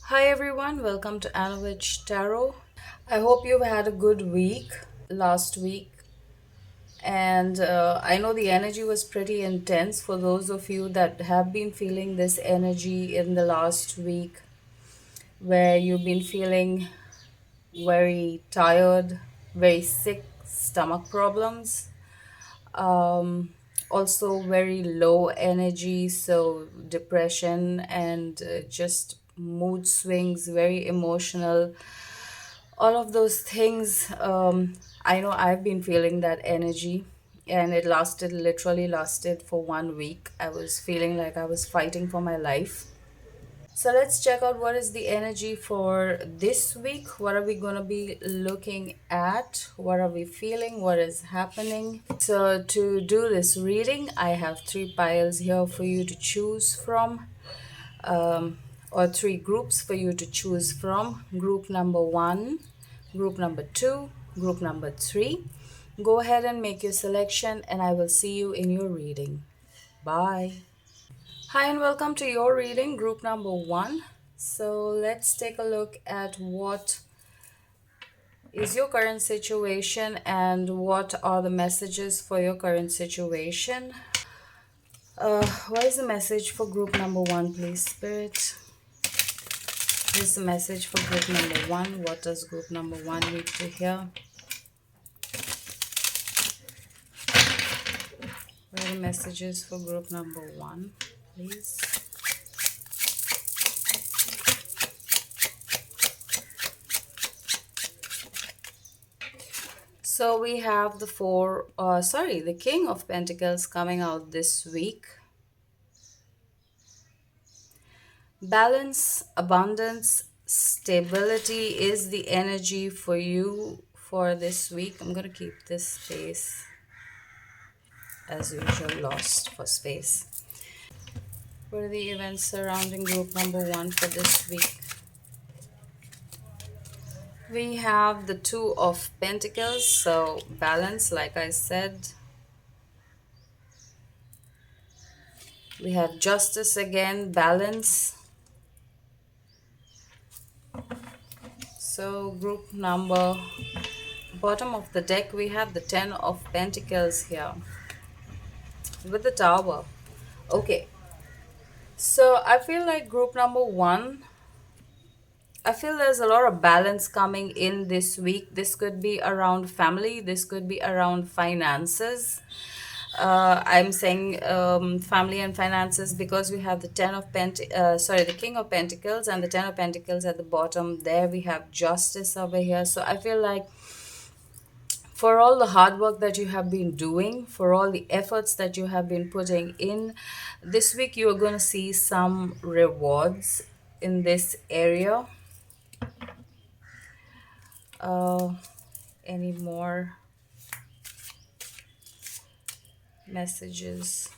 Hi everyone, welcome to Anovich Tarot. I hope you've had a good week last week, and I know the energy was pretty intense for those of you that have been feeling this energy in the last week, where you've been feeling very tired, very sick, stomach problems, also very low energy, so depression and just mood swings, very emotional, all of those things. I know I've been feeling that energy, and it literally lasted for 1 week. I was feeling like I was fighting for my life. So let's check out what is the energy for this week. What are we going to be looking at? What are we feeling? What is happening? So to do this reading, I have three piles here for you to choose from, or three groups for you to choose from. Group number one, group number two, group number three. Go ahead and make your selection, and I will see you in your reading. Bye. Hi, and welcome to your reading, group number one. So let's take a look at what is your current situation and what are the messages for your current situation. What is the message for group number one, please, Spirit? Here's the message for group number one. What does group number one need to hear? What are the messages for group number one, please? So we have the King of Pentacles coming out this week. Balance, abundance, stability is the energy for you for this week. I'm going to keep this space as usual, lost for space. What are the events surrounding group number one for this week? We have the Two of Pentacles, so balance, like I said. We have Justice again, balance. So group number, bottom of the deck, we have the Ten of Pentacles here with the Tower. Okay, so I feel like group number one, I feel there's a lot of balance coming in this week. This could be around family, this could be around finances. I'm saying family and finances because we have the the King of Pentacles and the Ten of Pentacles at the bottom. There we have Justice over here. So I feel like for all the hard work that you have been doing, for all the efforts that you have been putting in, this week you are going to see some rewards in this area. Uh, any more messages?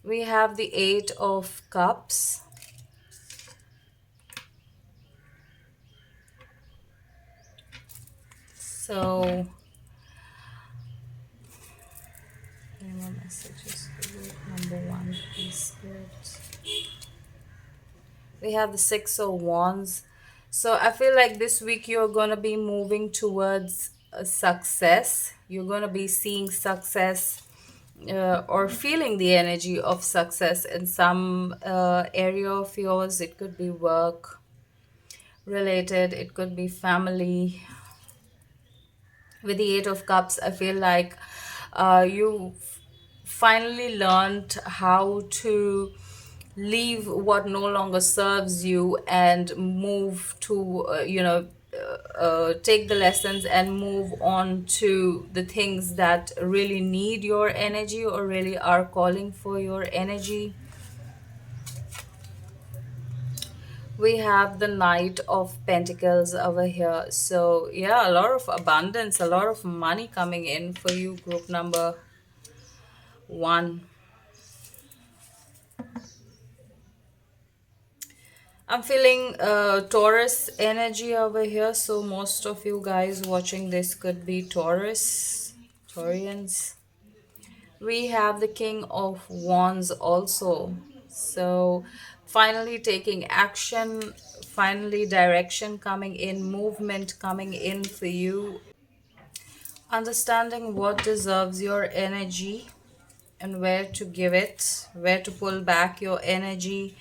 We have the Eight of Cups. So, any more messages for group number one, please, Spirit? We have the Six of Wands. So I feel like this week you're going to be moving towards success. You're going to be seeing success, or feeling the energy of success in some area of yours. It could be work related, it could be family. With the Eight of Cups, I feel like you finally learned how to leave what no longer serves you and move to, take the lessons and move on to the things that really need your energy or really are calling for your energy. We have the Knight of Pentacles over here. So yeah, a lot of abundance, a lot of money coming in for you, group number one. I'm feeling Taurus energy over here. So most of you guys watching this could be Taurians. We have the King of Wands also. So finally taking action, finally direction coming in, movement coming in for you, understanding what deserves your energy and where to give it, where to pull back your energy.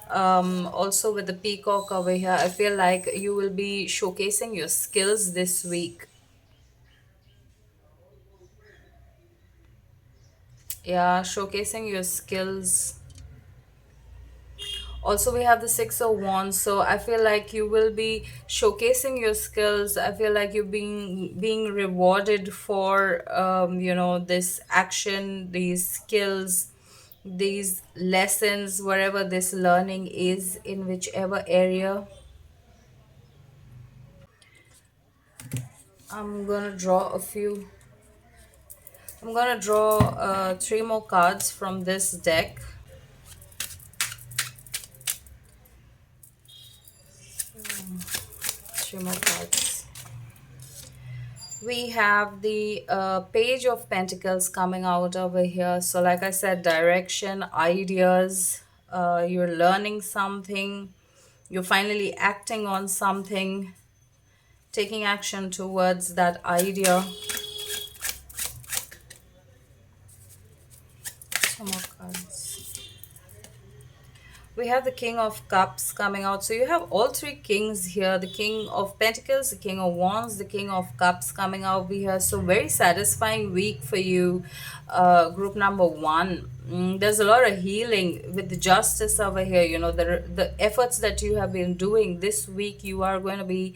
Also, with the peacock over here, I feel like you will be showcasing your skills this week. Yeah, showcasing your skills. Also, we have the Six of Wands, so I feel like you will be showcasing your skills. I feel like you're being rewarded for this action, these skills, these lessons, wherever this learning is, in whichever area. I'm gonna draw a few. I'm gonna draw three more cards from this deck. Three more cards. We have the Page of Pentacles coming out over here. So, like I said, direction, ideas, you're learning something, you're finally acting on something, taking action towards that idea. Some more cards. We have the King of Cups coming out. So you have all three kings here. The King of Pentacles, the King of Wands, the King of Cups coming out here. So very satisfying week for you, group number one. There's a lot of healing with the justice over here. You know, the efforts that you have been doing this week, you are going to be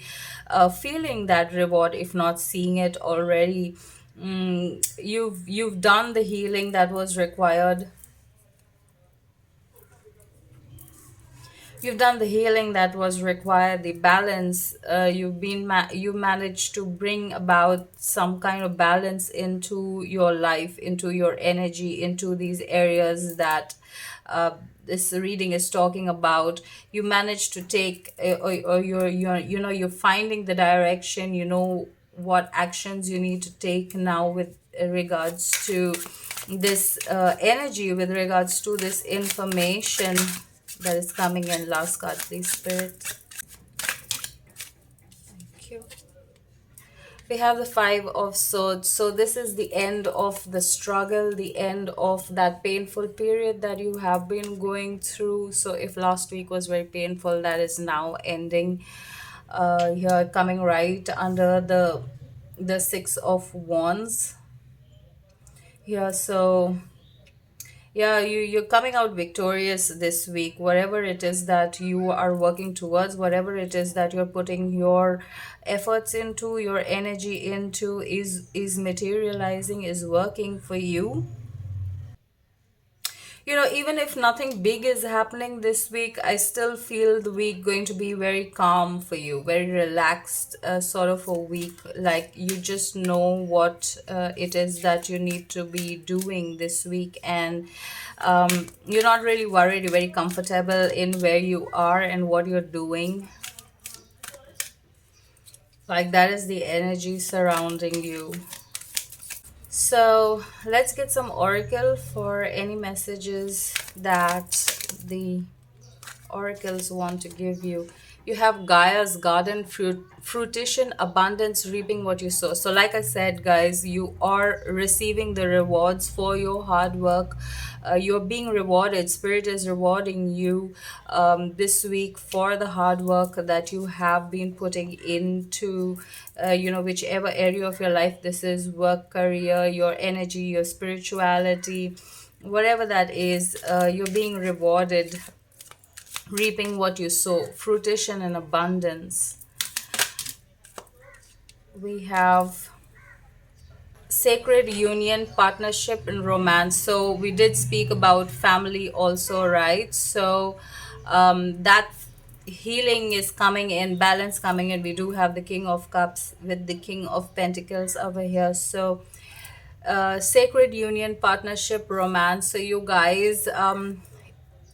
feeling that reward, if not seeing it already. You've done the healing that was required. You've done the healing that was required, the balance. You managed to bring about some kind of balance into your life, into your energy, into these areas that uh, this reading is talking about. You managed to take, or you're finding the direction. You know what actions you need to take now with regards to this energy, with regards to this information that is coming in. Last card, please, Spirit. Thank you. We have the Five of Swords. So this is the end of the struggle, the end of that painful period that you have been going through. So if last week was very painful, that is now ending. Here coming right under the Six of Wands. Yeah, so yeah, you're coming out victorious this week. Whatever it is that you are working towards, whatever it is that you're putting your efforts into, your energy into, is materializing, is working for you. You know, even if nothing big is happening this week, I still feel the week going to be very calm for you, very relaxed, sort of a week. Like you just know what it is that you need to be doing this week, and you're not really worried. You're very comfortable in where you are and what you're doing. Like that is the energy surrounding you. So let's get some oracle for any messages that the oracles want to give you. You have Gaia's garden, fruition, abundance, reaping what you sow. So like I said, guys, you are receiving the rewards for your hard work. You're being rewarded. Spirit is rewarding you this week for the hard work that you have been putting into whichever area of your life this is: work, career, your energy, your spirituality, whatever that is. You're being rewarded, reaping what you sow, fruition and abundance. We have sacred union, partnership, and romance. So we did speak about family also, right? So that healing is coming in, balance coming in. We do have the King of Cups with the King of Pentacles over here. So sacred union, partnership, romance. So you guys,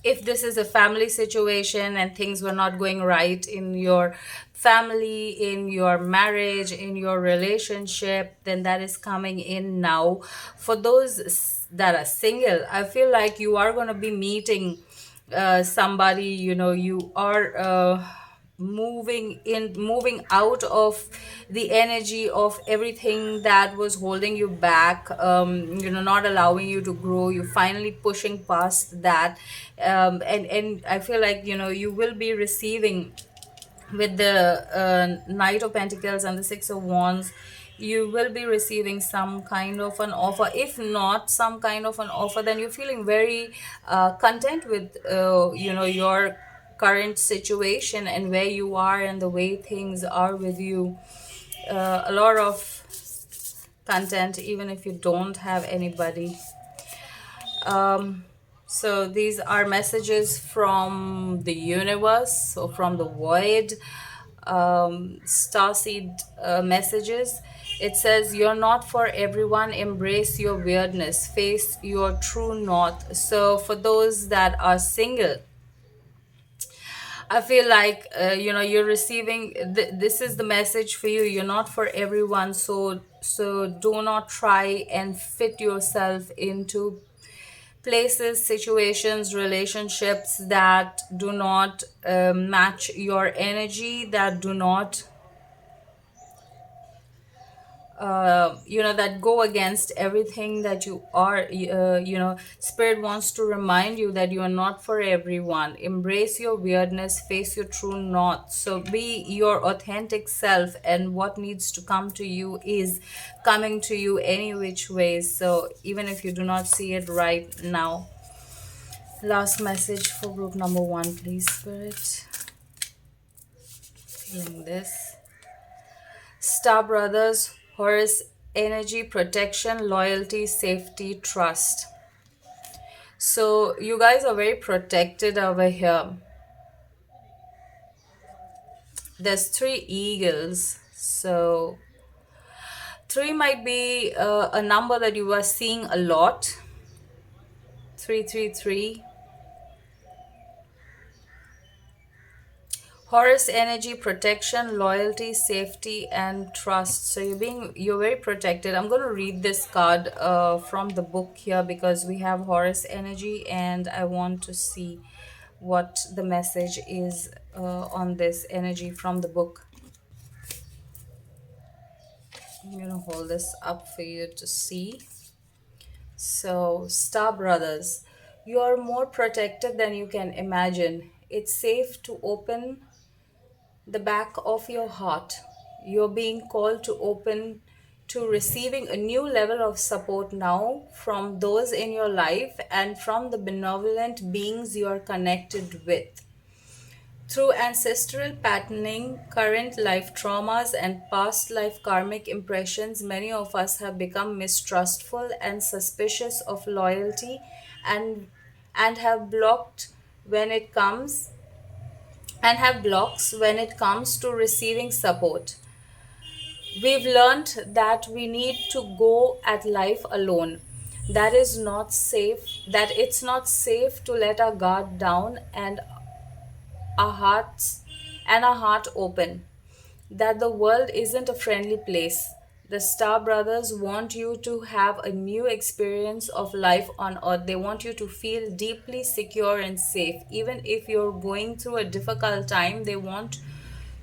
if this is a family situation and things were not going right in your family, in your marriage, in your relationship, then that is coming in now. For those that are single, I feel like you are going to be meeting somebody, you are moving out of the energy of everything that was holding you back, not allowing you to grow. You're finally pushing past that. And I feel like, you will be receiving with the Knight of Pentacles and the Six of Wands. You will be receiving some kind of an offer. If not some kind of an offer, then you're feeling very content with your current situation and where you are and the way things are with you. A lot of content, even if you don't have anybody. um, so these are messages from the universe or from the void. Starseed messages. It says, "You're not for everyone. Embrace your weirdness. Face your true north." So for those that are single, I feel like you're receiving this is the message for you. You're not for everyone, so do not try and fit yourself into places, situations, relationships that do not match your energy, that do not that go against everything that you are. Spirit wants to remind you that you are not for everyone. Embrace your weirdness, face your true north. So be your authentic self, and what needs to come to you is coming to you any which ways. So even if you do not see it right now. Last message for group number one, please, Spirit. Feeling this. Star Brothers, Horus energy, protection, loyalty, safety, trust. So you guys are very protected over here. There's three eagles. So three might be a number that you are seeing a lot. 333. Horus energy, protection, loyalty, safety, and trust. So you're very protected. I'm going to read this card from the book here because we have Horus energy, and I want to see what the message is on this energy from the book. I'm going to hold this up for you to see. So, Star Brothers, you are more protected than you can imagine. It's safe to open the back of your heart. You're being called to open to receiving a new level of support now from those in your life and from the benevolent beings you are connected with. Through ancestral patterning, current life traumas, and past life karmic impressions, many of us have become mistrustful and suspicious of loyalty and have blocked when it comes and have blocks when it comes to receiving support. We've learned that we need to go at life alone. That is not safe, that it's not safe to let our guard down and our hearts our heart open. That the world isn't a friendly place. The Star Brothers want you to have a new experience of life on earth. They want you to feel deeply secure and safe. Even if you're going through a difficult time, they want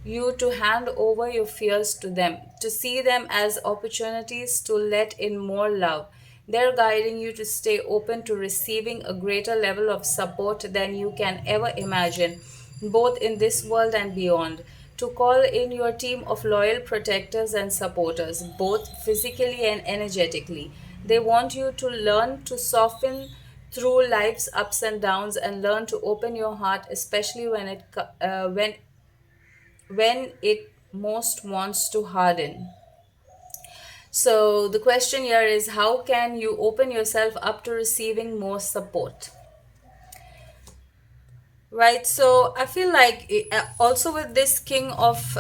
you to hand over your fears to them, to see them as opportunities to let in more love. They're guiding you to stay open to receiving a greater level of support than you can ever imagine, both in this world and beyond. To call in your team of loyal protectors and supporters, both physically and energetically. They want you to learn to soften through life's ups and downs and learn to open your heart, especially when it most wants to harden. So the question here is, how can you open yourself up to receiving more support? Right, so I feel like also with this King of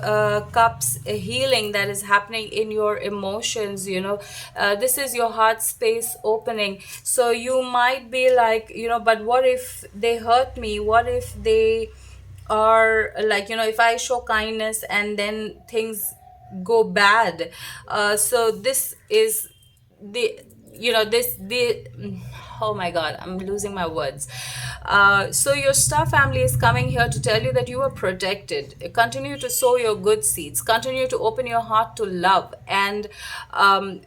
Cups healing that is happening in your emotions, this is your heart space opening. So you might be like, but what if they hurt me? What if they are like, if I show kindness and then things go bad? So this is the this the oh my god, I'm losing my words. So your star family is coming here to tell you that you are protected. Continue to sow your good seeds, continue to open your heart to love, and um,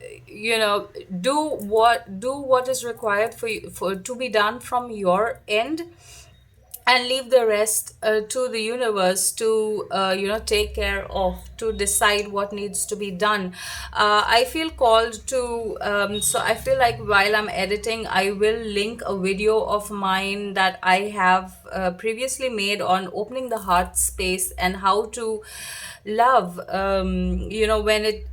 do what is required for you, for to be done from your end, and leave the rest to the universe to take care of, to decide what needs to be done. I feel called to, so I feel like while I'm editing, I will link a video of mine that I have previously made on opening the heart space and how to love, when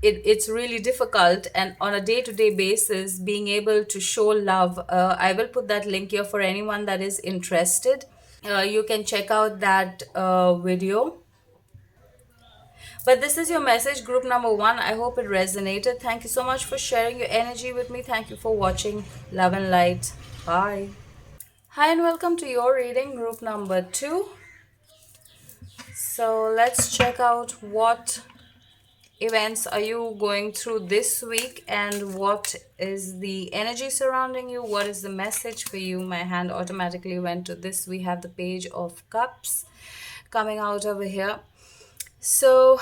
it's really difficult, and on a day-to-day basis being able to show love. I will put that link here for anyone that is interested. You can check out that video. But this is your message, group number one. I hope it resonated. Thank you so much for sharing your energy with me. Thank you for watching. Love and light. Bye. Hi, and welcome to your reading, group number two. So let's check out what events are you going through this week, and what is the energy surrounding you, what is the message for you. My hand automatically went to this. We have the Page of Cups coming out over here. So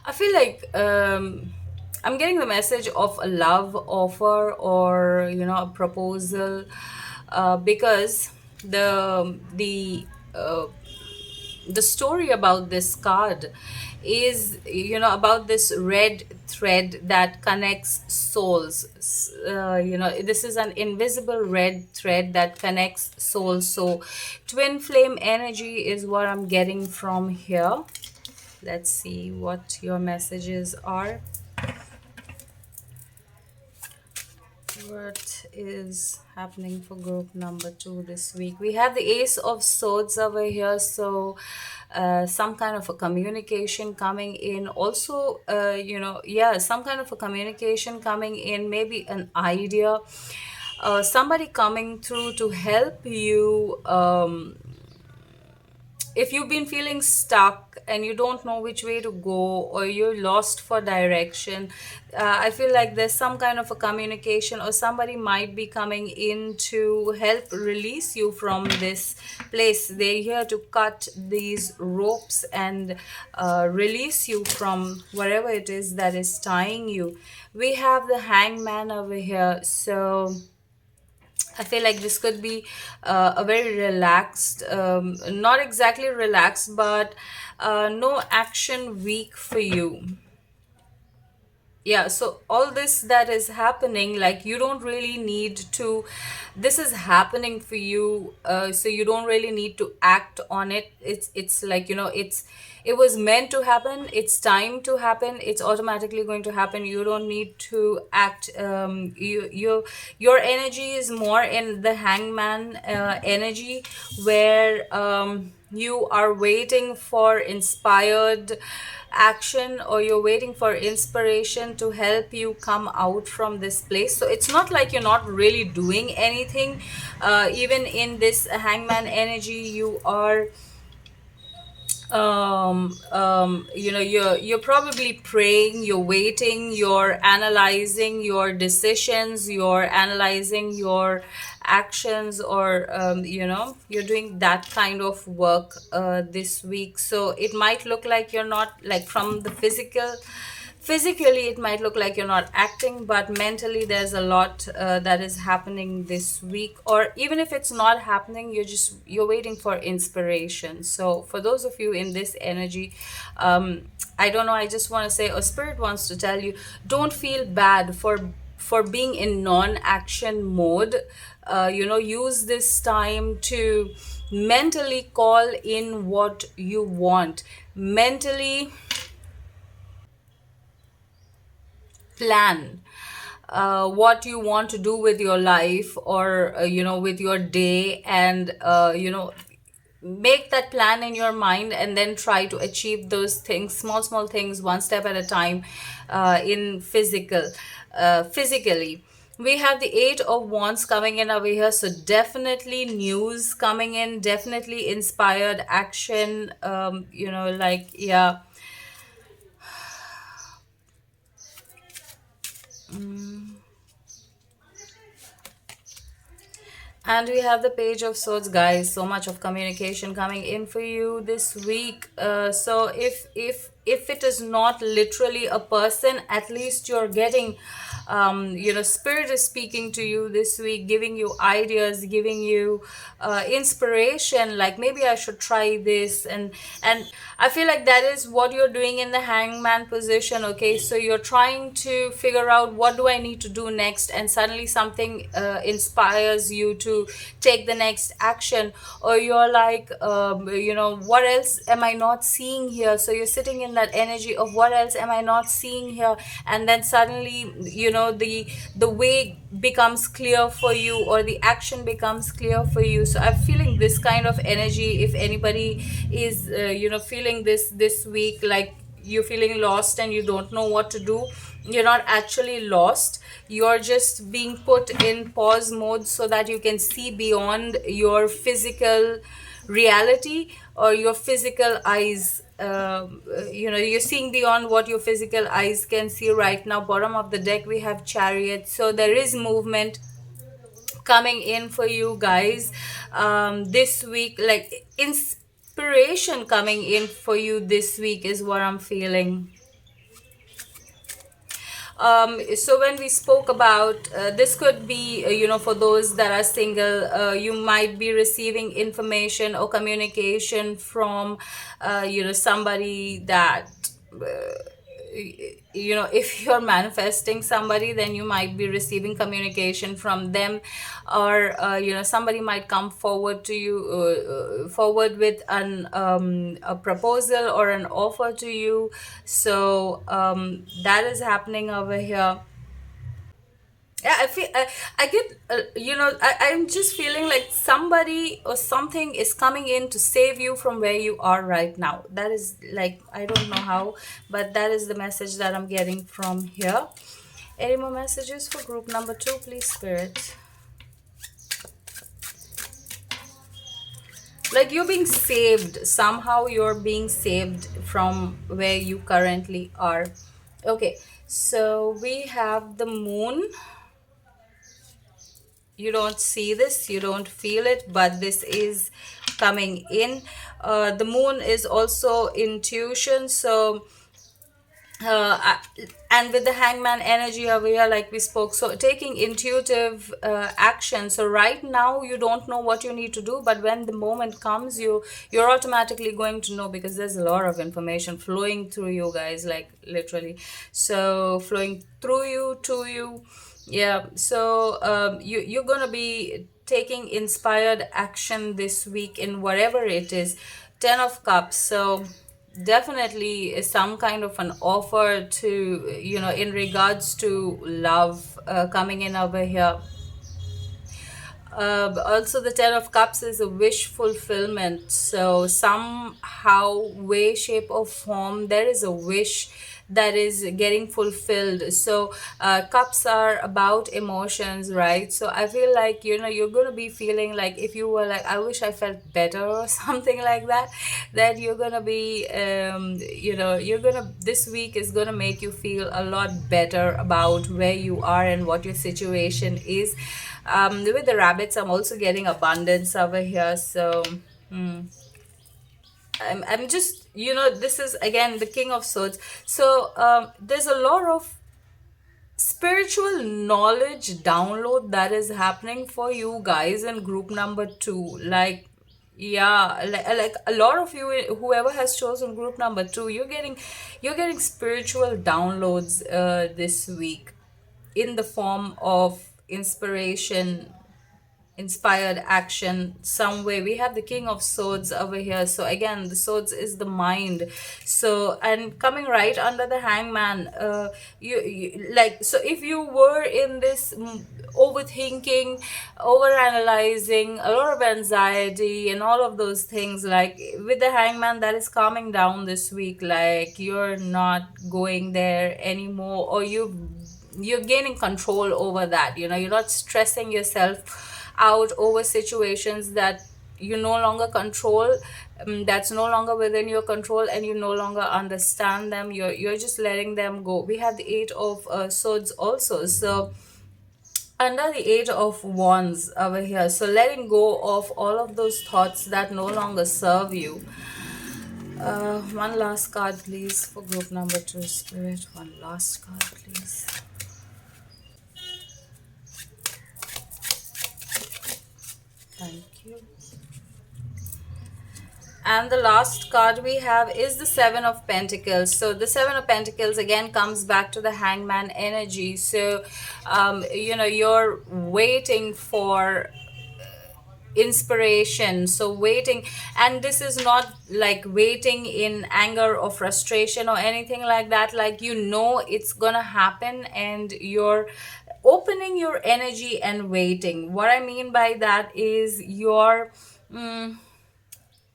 I feel like I'm getting the message of a love offer, or a proposal, because uh, the story about this card is, about this red thread that connects souls. This is an invisible red thread that connects souls. So twin flame energy is what I'm getting from here. Let's see what your messages are. What is happening for group number two this week? We have the Ace of Swords over here. So some kind of a communication coming in. Also, yeah, some kind of a communication coming in. Maybe an idea. Somebody coming through to help you. If you've been feeling stuck and you don't know which way to go, or you're lost for direction, I feel like there's some kind of a communication, or somebody might be coming in to help release you from this place. They're here to cut these ropes and release you from whatever it is that is tying you. We have the Hangman over here. So I feel like this could be a very relaxed, not exactly relaxed, but no action week for you. Yeah, so all this that is happening, like, you don't really need to, this is happening for you, so you don't really need to act on it. It's like, it was meant to happen, it's time to happen, it's automatically going to happen. You don't need to act. Your energy is more in the Hangman energy, where you are waiting for inspired action, or you're waiting for inspiration to help you come out from this place. So it's not like you're not really doing anything. Even in this Hangman energy, you are, you're probably praying, you're waiting, you're analyzing your decisions, you're analyzing your actions, or you're doing that kind of work this week. So it might look like you're not, like, from the physically it might look like you're not acting, but mentally there's a lot that is happening this week. Or even if it's not happening, you're waiting for inspiration. So for those of you in this energy, I don't know, I just want to say, or spirit wants to tell you, don't feel bad for being in non-action mode. Use this time to mentally call in what you want. Mentally plan what you want to do with your life, or with your day, and make that plan in your mind, and then try to achieve those things, small small things, one step at a time, in physically. We have the Eight of Wands coming in over here. So definitely news coming in, definitely inspired action. Yeah, And we have the Page of Swords, guys. So much of communication coming in for you this week. So if it is not literally a person, at least you're getting, spirit is speaking to you this week, giving you ideas, giving you inspiration. Like maybe I should try this, and I feel like that is what you're doing in the hangman position. Okay, so you're trying to figure out what do I need to do next, and suddenly something inspires you to take the next action, or you're like, what else am I not seeing here? So you're sitting in that energy of what else am I not seeing here, and then suddenly, the way becomes clear for you, or the action becomes clear for you. So I'm feeling this kind of energy. If anybody is feeling this week, like you're feeling lost and you don't know what to do, you're not actually lost. You're just being put in pause mode so that you can see beyond your physical reality, or your physical eyes. You're seeing beyond what your physical eyes can see right now. Bottom of the deck, we have Chariot. So there is movement coming in for you guys this week, like inspiration coming in for you this week is what I'm feeling. So when we spoke about this, could be for those that are single, you might be receiving information or communication from somebody that if you're manifesting somebody, then you might be receiving communication from them, or somebody might come forward to you, forward with a proposal or an offer to you. So that is happening over here. Yeah, I feel I get I'm just feeling like somebody or something is coming in to save you from where you are right now. That is, like, I don't know how, but that is the message that I'm getting from here. Any more messages for group number 2, please, spirit? Like you're being saved somehow. You're being saved from where you currently are. Okay, so we have the moon. You don't see this, you don't feel it, but this is coming in. The moon is also intuition. So and with the hangman energy over here, like we spoke, so taking intuitive action. So right now you don't know what you need to do, but when the moment comes, you're automatically going to know, because there's a lot of information flowing through you guys, like literally, so flowing through you to you. Yeah, so you're gonna be taking inspired action this week in whatever it is. 10 of Cups. So definitely is some kind of an offer to, in regards to love, coming in over here. Also, the 10 of Cups is a wish fulfillment. So somehow, way, shape, or form, there is a wish that is getting fulfilled. So cups are about emotions, right? So I feel like, you're gonna be feeling like, if you were like, I wish I felt better, or something like that, that you're gonna be you're gonna, this week is gonna make you feel a lot better about where you are and what your situation is. With the rabbits, I'm also getting abundance over here. So I'm just, this is again the King of Swords. So there's a lot of spiritual knowledge download that is happening for you guys in group number 2. Like, yeah, like a lot of you, whoever has chosen group number 2, you're getting spiritual downloads this week, in the form of inspiration, inspired action some way. We have the King of Swords over here. So again, the swords is the mind. So, and coming right under the hangman, you like, so if you were in this overthinking, overanalyzing, a lot of anxiety and all of those things, like with the hangman, that is calming down this week. Like you're not going there anymore, or you're gaining control over that. You're not stressing yourself out over situations that you no longer control. that's no longer within your control, and you no longer understand them. You're just letting them go. We have the Eight of Swords also. So under the Eight of Wands over here, so letting go of all of those thoughts that no longer serve you. One last card, please, for group number two, Spirit. One last card, please. Thank you. And the last card we have is the Seven of Pentacles. So the Seven of Pentacles again comes back to the Hangman energy. So, you're waiting for inspiration, so waiting, and this is not like waiting in anger or frustration or anything like that. Like, it's gonna happen, and you're opening your energy and waiting. What I mean by that is mm,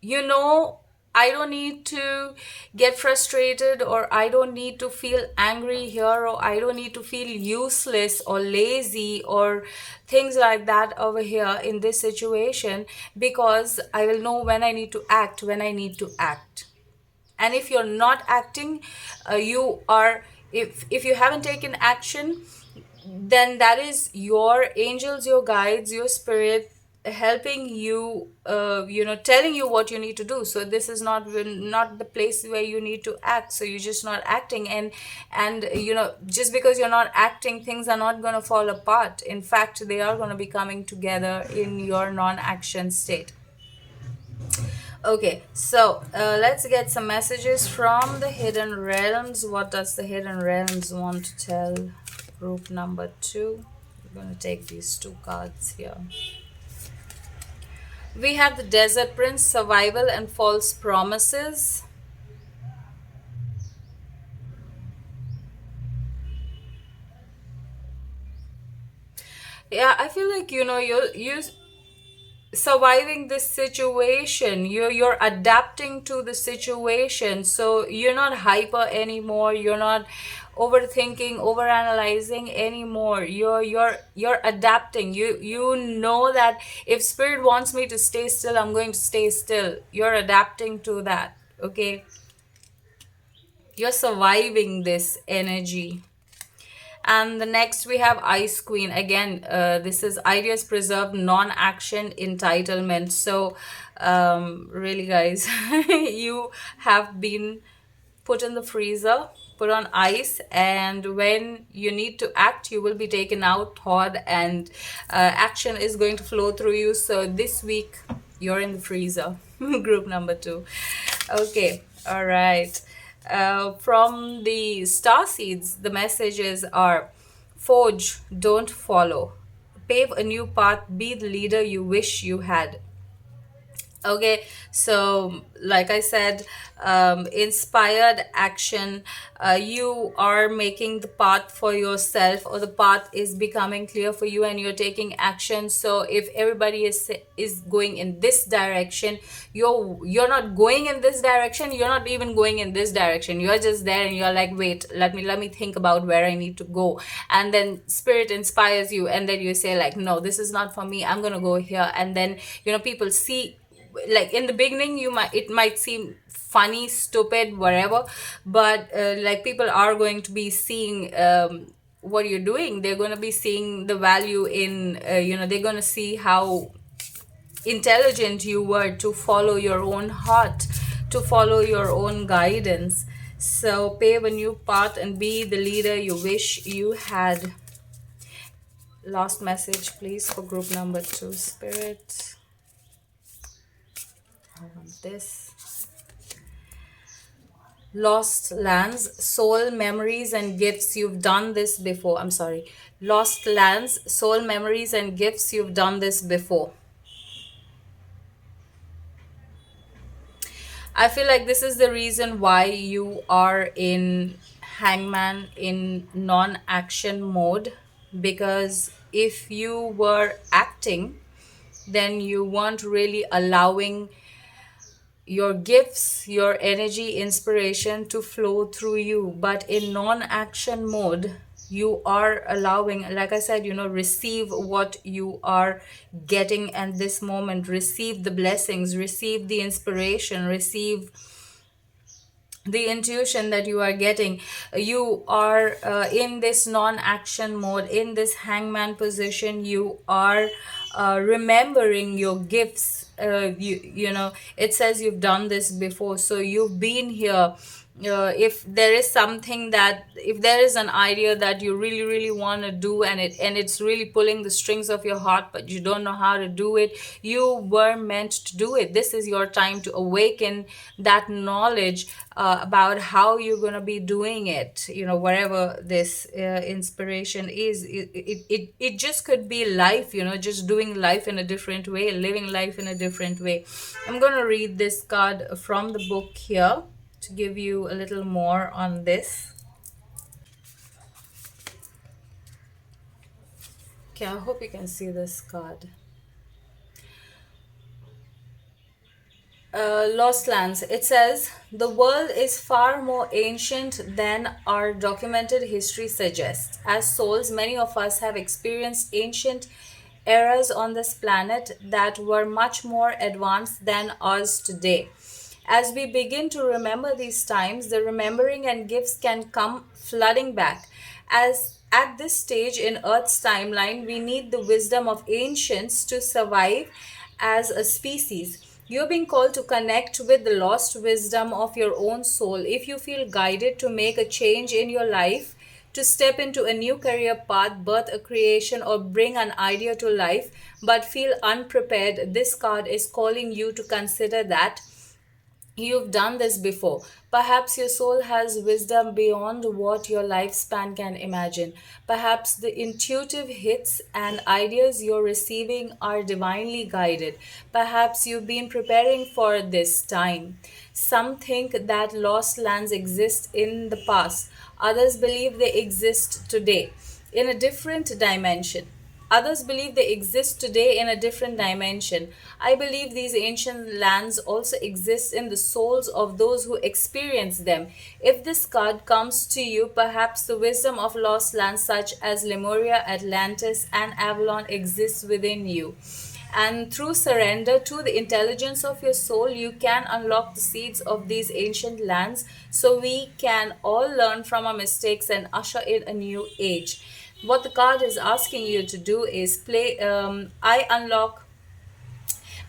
you know I don't need to get frustrated, or I don't need to feel angry here, or I don't need to feel useless or lazy or things like that over here in this situation, because I will know when I need to act, when I need to act. And if you're not acting, you are if you haven't taken action, then that is your angels, your guides, your spirit helping you, telling you what you need to do. So this is not the place where you need to act, so you're just not acting. And just because you're not acting, things are not going to fall apart. In fact, they are going to be coming together in your non-action state. Okay, so let's get some messages from the Hidden Realms. What does the Hidden Realms want to tell group number two? We're going to take these two cards here. We have the Desert Prince, Survival and False Promises. Yeah, I feel like, you surviving this situation, you're adapting to the situation, so you're not hyper anymore, you're not overthinking, overanalyzing anymore. You're adapting. You know that if spirit wants me to stay still, I'm going to stay still. You're adapting to that. Okay, you're surviving this energy. And the next we have Ice Queen. Again, this is ideas preserved, non-action, entitlement. So, really, guys, you have been put in the freezer, put on ice, and when you need to act, you will be taken out, thawed, and action is going to flow through you. So this week, you're in the freezer. Group number two. Okay, all right. From the star seeds, the messages are: forge, don't follow, pave a new path, be the leader you wish you had. Okay, so like I said, inspired action. You are making the path for yourself, or the path is becoming clear for you, and you're taking action. So if everybody is going in this direction, you're not going in this direction. You're not even going in this direction. You're just there, and you're like, wait, let me think about where I need to go. And then spirit inspires you, and then you say like, no, this is not for me. I'm gonna go here. And then people see, like in the beginning, it might seem funny, stupid, whatever, but like people are going to be seeing what you're doing. They're going to be seeing the value in, they're going to see how intelligent you were to follow your own heart, to follow your own guidance. So pave a new path and be the leader you wish you had. Last message, please, for group number two, Spirit. I want this. Lost lands, soul memories and gifts, you've done this before. I'm sorry. Lost lands, soul memories and gifts, you've done this before. I feel like this is the reason why you are in Hangman, in non-action mode, because if you were acting, then you weren't really allowing your gifts, your energy, inspiration to flow through you. But in non-action mode, You are allowing, like I said, receive what you are getting at this moment. Receive the blessings, receive the inspiration, receive the intuition that you are getting. You are in this non-action mode, in this hangman position. You are remembering your gifts. It says you've done this before, so you've been here. If there is something that, if there is an idea that you really really want to do, and it's really pulling the strings of your heart, but you don't know how to do it, you were meant to do it. This is your time to awaken that knowledge about how you're going to be doing it. Wherever this inspiration is, it just could be life, just doing life in a different way, living life in a different way. I'm going to read this card from the book here to give you a little more on this. Okay, I hope you can see this card. Lost Lands. It says, the world is far more ancient than our documented history suggests. As souls, many of us have experienced ancient eras on this planet that were much more advanced than ours today. As we begin to remember these times, the remembering and gifts can come flooding back. As at this stage in Earth's timeline, we need the wisdom of ancients to survive as a species. You're being called to connect with the lost wisdom of your own soul. If you feel guided to make a change in your life, to step into a new career path, birth a creation, or bring an idea to life, but feel unprepared, this card is calling you to consider that you've done this before. Perhaps your soul has wisdom beyond what your lifespan can imagine. Perhaps the intuitive hits and ideas you're receiving are divinely guided. Perhaps you've been preparing for this time. Some think that lost lands exist in the past, others believe they exist today in a different dimension. Others believe they exist today in a different dimension. I believe these ancient lands also exist in the souls of those who experience them. If this card comes to you, perhaps the wisdom of lost lands such as Lemuria, Atlantis, and Avalon exists within you. And through surrender to the intelligence of your soul, you can unlock the seeds of these ancient lands so we can all learn from our mistakes and usher in a new age. What the card is asking you to do is I unlock.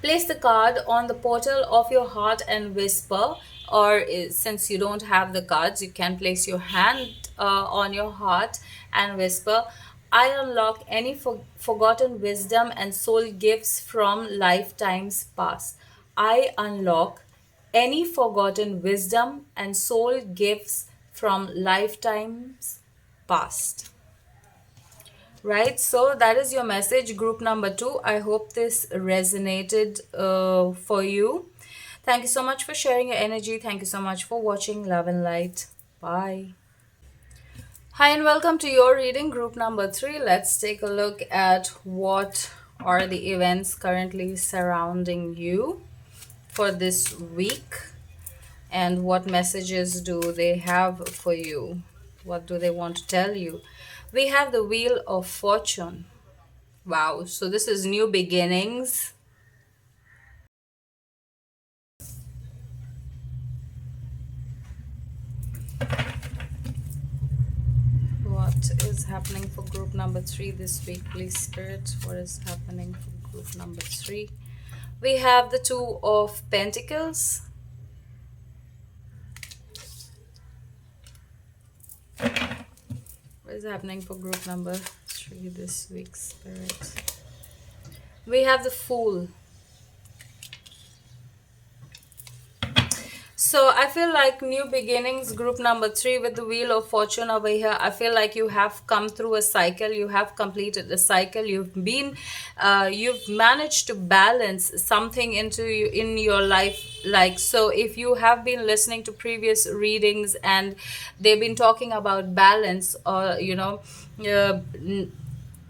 Place the card on the portal of your heart and whisper, or since you don't have the cards, you can place your hand on your heart and whisper, I unlock any forgotten wisdom and soul gifts from lifetimes past. I unlock any forgotten wisdom and soul gifts from lifetimes past. Right, so that is your message, group number two. I hope this resonated for you. Thank you so much for sharing your energy. Thank you so much for watching. Love and light. Bye. Hi, and welcome to your reading, group number three. Let's take a look at what are the events currently surrounding you for this week, and what messages do they have for you? What do they want to tell you? We have the Wheel of Fortune. Wow, so this is new beginnings. What is happening for group number three this week, please, Spirit? What is happening for group number three? We have the Two of Pentacles. What is happening for group number three this week, Spirit? We have the Fool. So I feel like new beginnings, group number three, with the Wheel of Fortune over here. I feel like you have come through a cycle. You have completed a cycle. You've managed to balance something in your life. Like, so if you have been listening to previous readings and they've been talking about balance, or uh,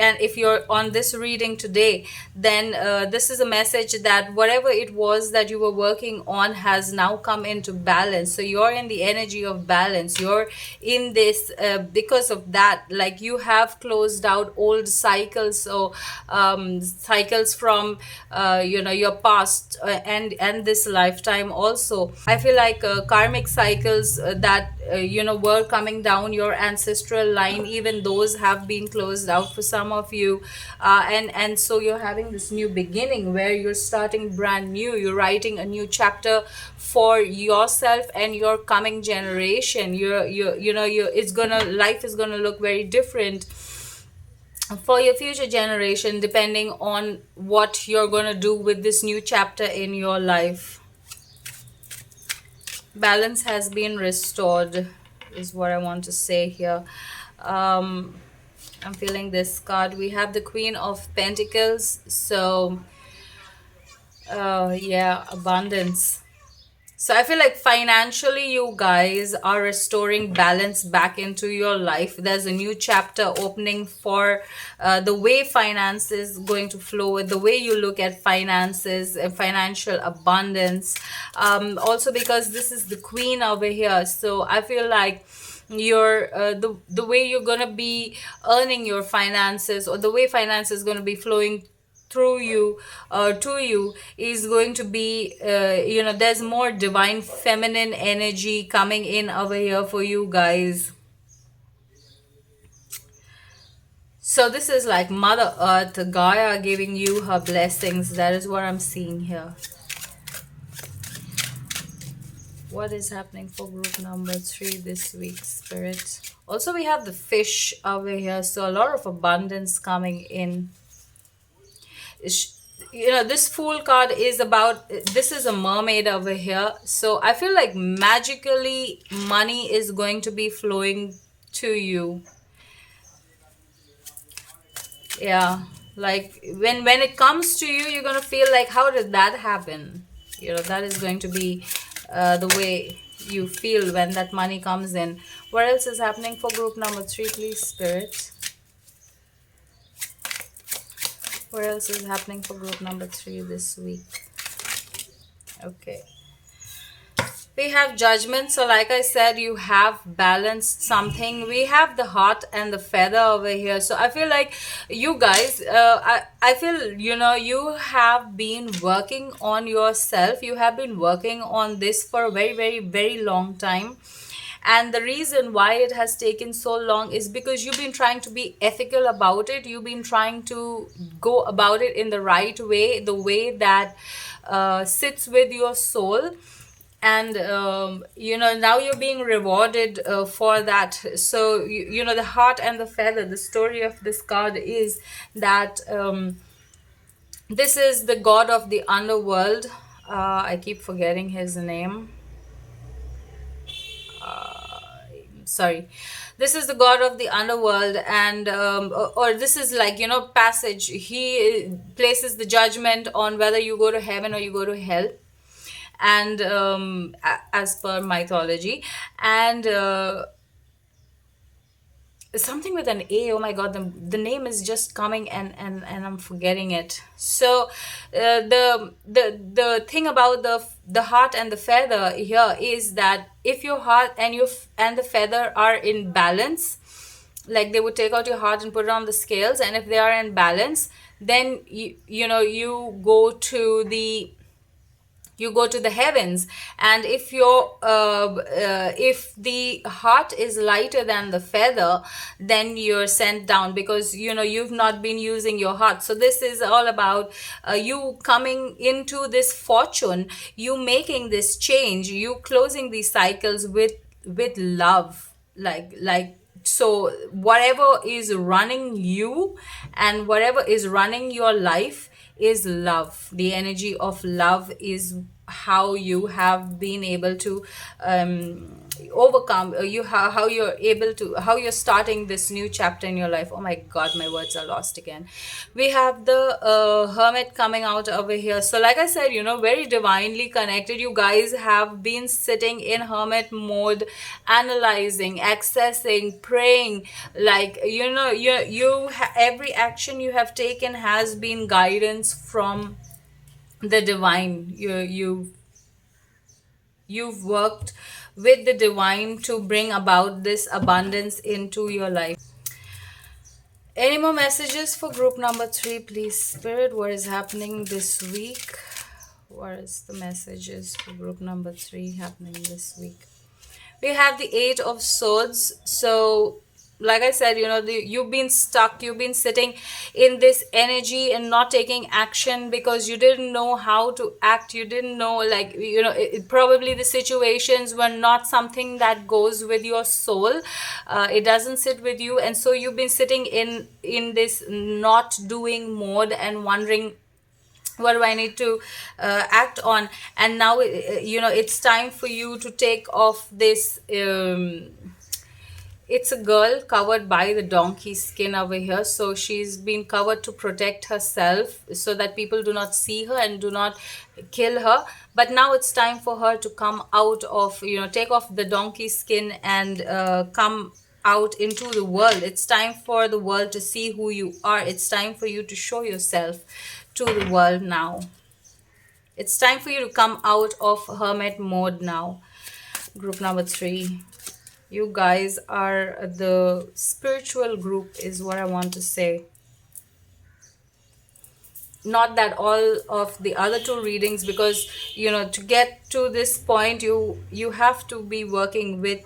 and if you're on this reading today, then this is a message that whatever it was that you were working on has now come into balance. So you're in the energy of balance. You're in this because of that, like you have closed out old cycles. So cycles from your past, and this lifetime also. I feel like karmic cycles that were coming down your ancestral line, even those have been closed out for some of you. And so you're having this new beginning where you're starting brand new. You're writing a new chapter for yourself and your coming generation. You're it's gonna life is gonna look very different for your future generation, depending on what you're going to do with this new chapter in your life. Balance has been restored, is what I want to say here. um I'm feeling this card. We have the Queen of Pentacles. So yeah, abundance. So I feel like financially you guys are restoring balance back into your life. There's a new chapter opening for the way finance is going to flow, the way you look at finances and financial abundance. Also because this is the queen over here. So I feel like the way you're gonna be earning your finances, or the way finance is gonna be flowing through you, to you, is going to be there's more divine feminine energy coming in over here for you guys. So this is like Mother Earth, Gaia, giving you her blessings. That is what I'm seeing here. What is happening for group number 3 this week, Spirit? Also, we have the fish over here, so a lot of abundance coming in. This Fool card is about, this is a mermaid over here. So I feel like magically money is going to be flowing to you. Yeah, like when it comes to you, you're gonna feel like, how did that happen? That is going to be the way you feel when that money comes in. What else is happening for group number 3, please, Spirit? What else is happening for group number 3 this week? Okay. We have Judgment. So like I said, you have balanced something. We have the Heart and the Feather over here. So I feel like you guys, I feel, you have been working on yourself. You have been working on this for a very, very, very long time. And the reason why it has taken so long is because you've been trying to be ethical about it. You've been trying to go about it in the right way, the way that sits with your soul. And now you're being rewarded for that. So the Heart and the Feather, the story of this card is that this is the god of the underworld. I keep forgetting his name. Sorry, this is the god of the underworld. And or this is like, passage. He places the judgment on whether you go to heaven or you go to hell. And as per mythology. And something with an A. Oh my god, the name is just coming, and I'm forgetting it. So the thing about the Heart and the Feather here is that if your heart and and the feather are in balance, like they would take out your heart and put it on the scales, and if they are in balance, then you go to the heavens. And if the heart is lighter than the feather, then you're sent down, because you've not been using your heart. So this is all about you coming into this fortune, you making this change, you closing these cycles with love. Like so whatever is running you and whatever is running your life is love. The energy of love is how you have been able to overcome, how you're able to, how you're starting this new chapter in your life. Oh my god, my words are lost again. We have the hermit coming out over here. So like I said, very divinely connected. You guys have been sitting in hermit mode, analyzing, accessing, praying. Like, every action you have taken has been guidance from the divine. You've worked with the divine to bring about this abundance into your life. Any more messages for group number 3, please, Spirit? What is happening this week? What is the messages for group number 3 happening this week? We have the 8 of Swords. So like I said, you've been stuck, you've been sitting in this energy and not taking action because you didn't know how to act. You didn't know, like, probably the situations were not something that goes with your soul. It doesn't sit with you, and so you've been sitting in this not doing mode and wondering, what do I need to act on? And now, it's time for you to take off this. It's a girl covered by the donkey skin over here. So she's been covered to protect herself so that people do not see her and do not kill her. But now it's time for her to come out of, take off the donkey skin and come out into the world. It's time for the world to see who you are. It's time for you to show yourself to the world now. It's time for you to come out of hermit mode now. Group number 3. You guys are the spiritual group, is what I want to say. Not that all of the other 2 readings, because to get to this point, you have to be working with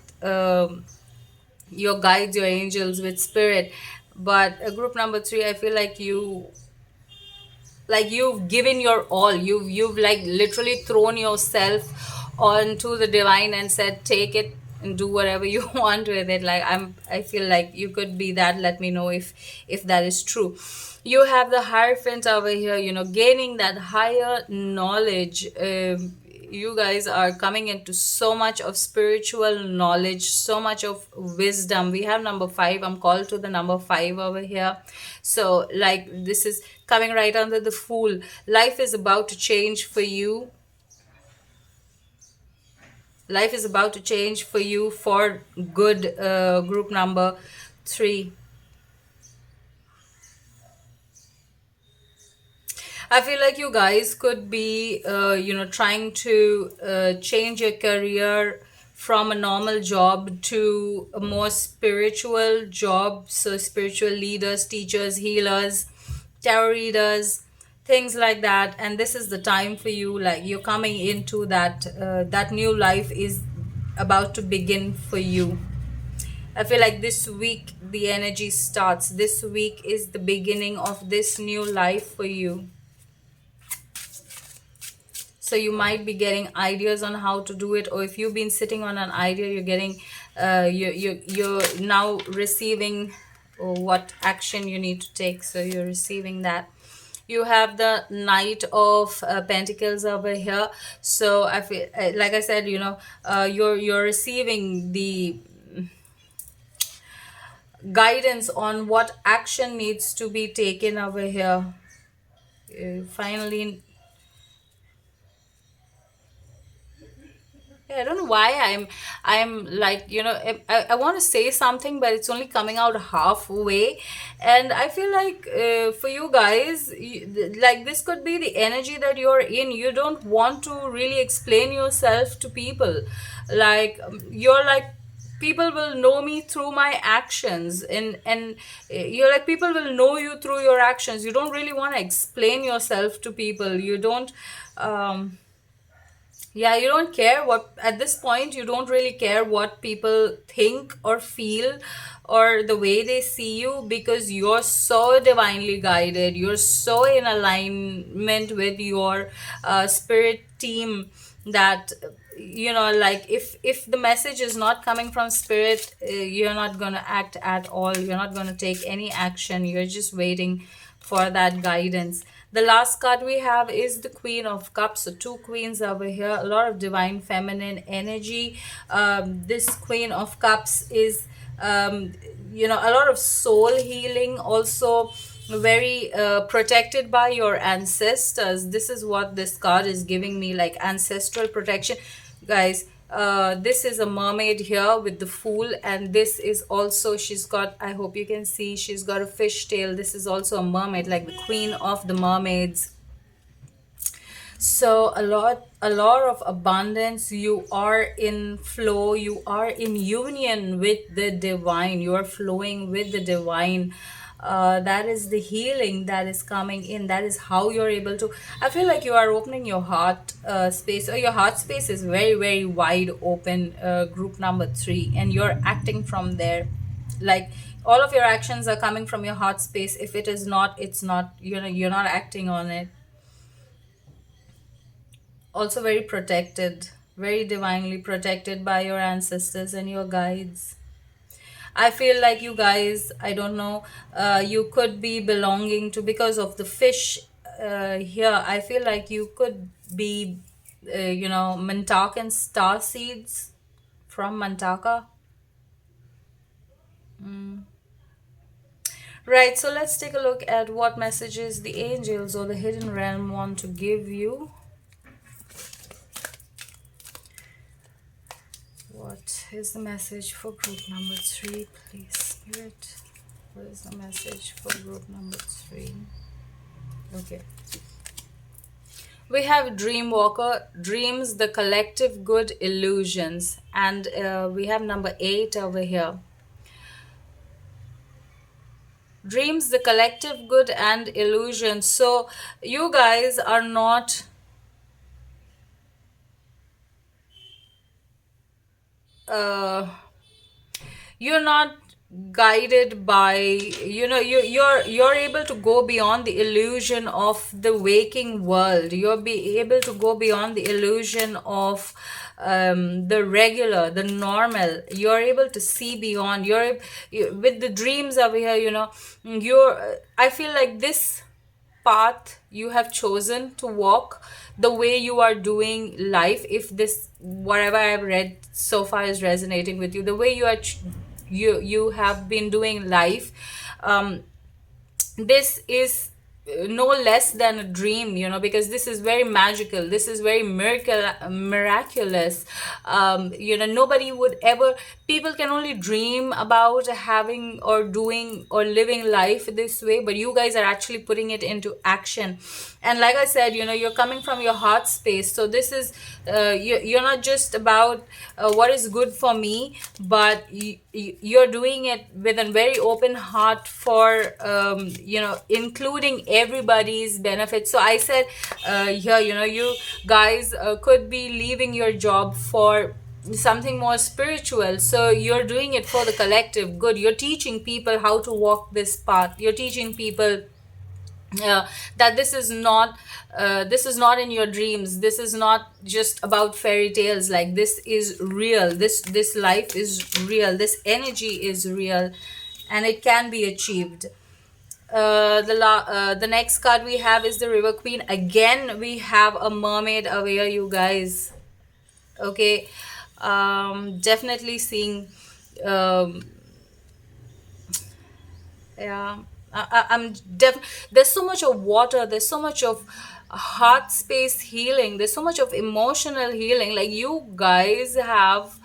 your guides, your angels, with spirit. But group number 3, I feel like you've given your all. You've like literally thrown yourself onto the divine and said, take it and do whatever you want with it. Like, I feel like you could be that. Let me know if that is true. You have the Hierophant over here, gaining that higher knowledge. You guys are coming into so much of spiritual knowledge, so much of wisdom. We have number 5. I'm called to the number 5 over here. So like, this is coming right under the Fool. Life is about to change for you. Life is about to change for you for good. Group number 3. I feel like you guys could be, trying to change your career from a normal job to a more spiritual job. So, spiritual leaders, teachers, healers, tarot readers, things like that. And this is the time for you. Like, you're coming into that. That new life is about to begin for you. I feel like this week the energy starts. This week is the beginning of this new life for you. So you might be getting ideas on how to do it, or if you've been sitting on an idea, you're getting you're now receiving what action you need to take. So you're receiving that. You have the Knight of Pentacles over here. So I feel like I said, you're receiving the guidance on what action needs to be taken over here. Finally, yeah, I don't know why I'm like, I want to say something, but it's only coming out halfway. And I feel like for you guys, like, this could be the energy that you're in. You don't want to really explain yourself to people. Like, you're like, people will know me through my actions, and you're like, people will know you through your actions. You don't really want to explain yourself to people. You don't yeah, you don't care what, at this point, you don't really care what people think or feel or the way they see you, because you're so divinely guided. You're so in alignment with your spirit team that, like, if the message is not coming from spirit, you're not going to act at all. You're not going to take any action. You're just waiting for that guidance. The last card we have is the Queen of Cups. So two queens over here, a lot of divine feminine energy. This Queen of Cups is, a lot of soul healing, also very protected by your ancestors. This is what this card is giving me, like ancestral protection. Guys, this is a mermaid here with the Fool, and this is also, she's got, I hope you can see, she's got a fish tail. This is also a mermaid, like the queen of the mermaids. So a lot of abundance. You are in flow, you are in union with the divine, you are flowing with the divine. That is the healing that is coming in. That is how you're able to, I feel like you are opening your heart space, or your heart space is very, very wide open, group number 3, and you're acting from there. Like, all of your actions are coming from your heart space. If it is not, it's not, you're not acting on it. Also very protected, very divinely protected by your ancestors and your guides. I feel like you guys, I don't know, you could be belonging to, because of the fish here, I feel like you could be, Mantakan star seeds from Mantaka. Right, so let's take a look at what messages the angels or the hidden realm want to give you. What is the message for group number 3, please, Spirit? What is the message for group number 3? Okay. We have Dream Walker, dreams, the collective good illusions. And we have number 8 over here. Dreams, the collective good and illusions. So you guys are not uh, you're not guided by, you're able to go beyond the illusion of the waking world. You're be able to go beyond the illusion of the regular, the normal. You're able to see beyond. With the dreams over here, you're, I feel like this path you have chosen to walk, the way you are doing life, if this, whatever I've read so far is resonating with you, the way you have been doing life, um this is no less than a dream, because this is very magical, this is very miraculous. Nobody would ever, people can only dream about having or doing or living life this way, but you guys are actually putting it into action. And like I said, you're coming from your heart space. So this is, you're not just about what is good for me, but you're doing it with a very open heart for, including everybody's benefit. So I said, here, you guys could be leaving your job for something more spiritual. So you're doing it for the collective good. You're teaching people how to walk this path. You're teaching people that this is not in your dreams. This is not just about fairy tales. Like, this is real. This life is real. This energy is real, and it can be achieved. The next card we have is the River Queen. Again, we have a mermaid over here, you guys. Okay, definitely seeing, um, yeah, there's so much of water, there's so much of heart space healing, there's so much of emotional healing. Like, you guys have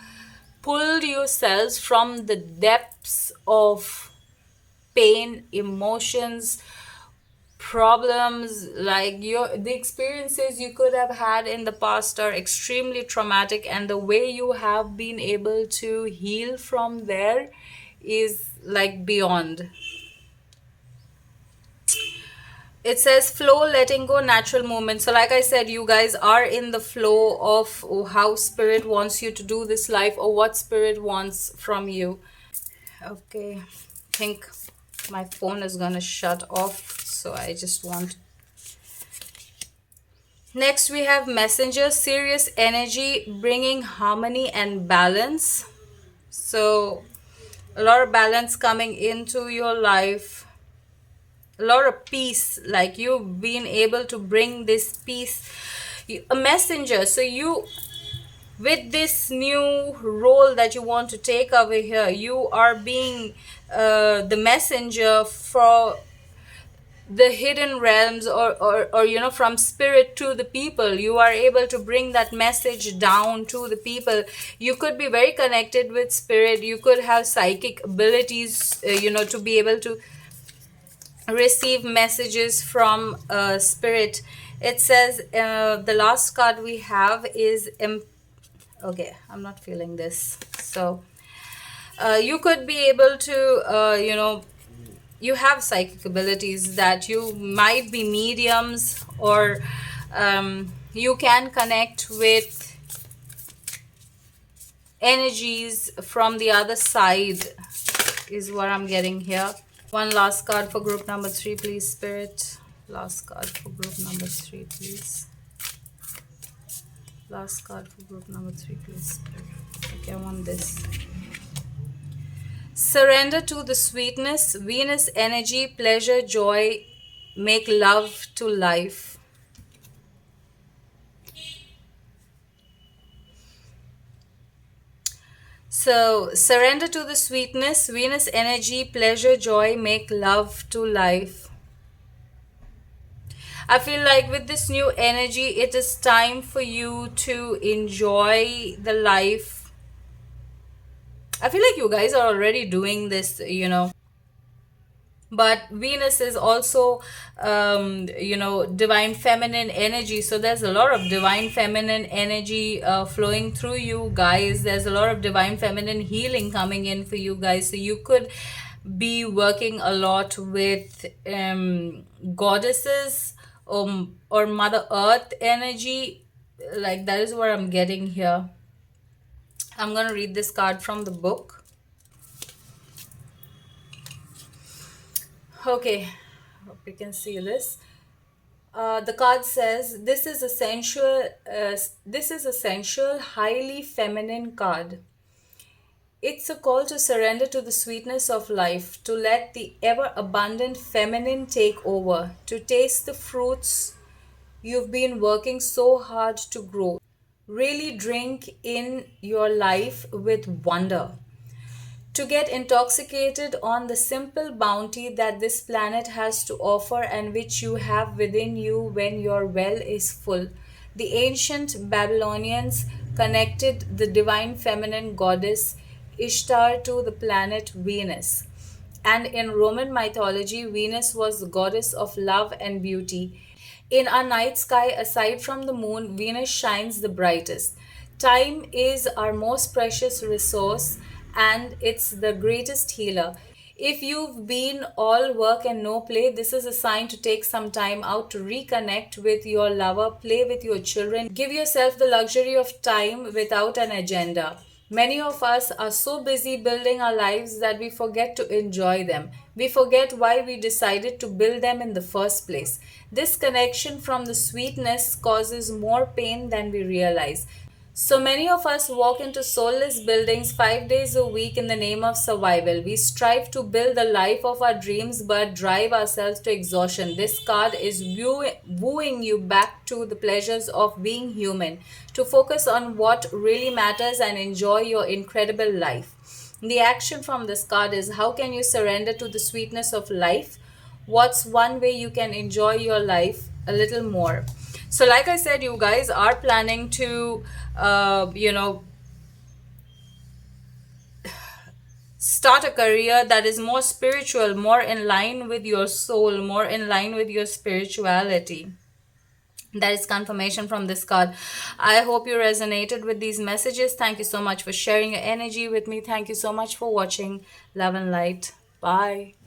pulled yourselves from the depths of pain, emotions, problems. Like, the experiences you could have had in the past are extremely traumatic, and the way you have been able to heal from there is like beyond. It says flow, letting go, natural movement. So like I said, you guys are in the flow of how spirit wants you to do this life, or what spirit wants from you. Okay, I think my phone is gonna shut off, so I just want. Next we have messenger, serious energy, bringing harmony and balance. So a lot of balance coming into your life. a lot of peace, like you've been able to bring this peace, a messenger. So you, with this new role that you want to take over here, you are being the messenger for the hidden realms, or from spirit to the people. You are able to bring that message down to the people. You could be very connected with spirit, you could have psychic abilities, to be able to receive messages from spirit. It says the last card we have is okay, I'm not feeling this. So you could be able to you have psychic abilities, that you might be mediums, or you can connect with energies from the other side, is what I'm getting here. One last card for group number 3, please, spirit. Last card for group number 3, please. Last card for group number 3, please, spirit. Okay, I want this. Surrender to the sweetness, Venus energy, pleasure, joy, make love to life. So, surrender to the sweetness, Venus energy, pleasure, joy, make love to life. I feel like with this new energy, it is time for you to enjoy the life. I feel like you guys are already doing this. But Venus is also divine feminine energy, so there's a lot of divine feminine energy flowing through you guys. There's a lot of divine feminine healing coming in for you guys, so you could be working a lot with goddesses, or Mother Earth energy. Like, that is what I'm getting here. I'm gonna read this card from the book. Okay, hope you can see this. The card says this is essential. This is essential, highly feminine card. It's a call to surrender to the sweetness of life, to let the ever abundant feminine take over, to taste the fruits you've been working so hard to grow. Really drink in your life with wonder, to get intoxicated on the simple bounty that this planet has to offer and which you have within you when your well is full. The ancient Babylonians connected the divine feminine goddess Ishtar to the planet Venus. And in Roman mythology, Venus was the goddess of love and beauty. In our night sky, aside from the moon, Venus shines the brightest. Time is our most precious resource, and it's the greatest healer. If you've been all work and no play, this is a sign to take some time out to reconnect with your lover, play with your children, give yourself the luxury of time without an agenda. Many of us are so busy building our lives that we forget to enjoy them. We forget why we decided to build them in the first place. This connection from the sweetness causes more pain than we realize. So many of us walk into soulless buildings 5 days a week in the name of survival. We strive to build the life of our dreams but drive ourselves to exhaustion. This card is wooing you back to the pleasures of being human, to focus on what really matters and enjoy your incredible life. The action from this card is, how can you surrender to the sweetness of life? What's one way you can enjoy your life a little more? So, like I said, you guys are planning to, start a career that is more spiritual, more in line with your soul, more in line with your spirituality. That is confirmation from this card. I hope you resonated with these messages. Thank you so much for sharing your energy with me. Thank you so much for watching. Love and light. Bye.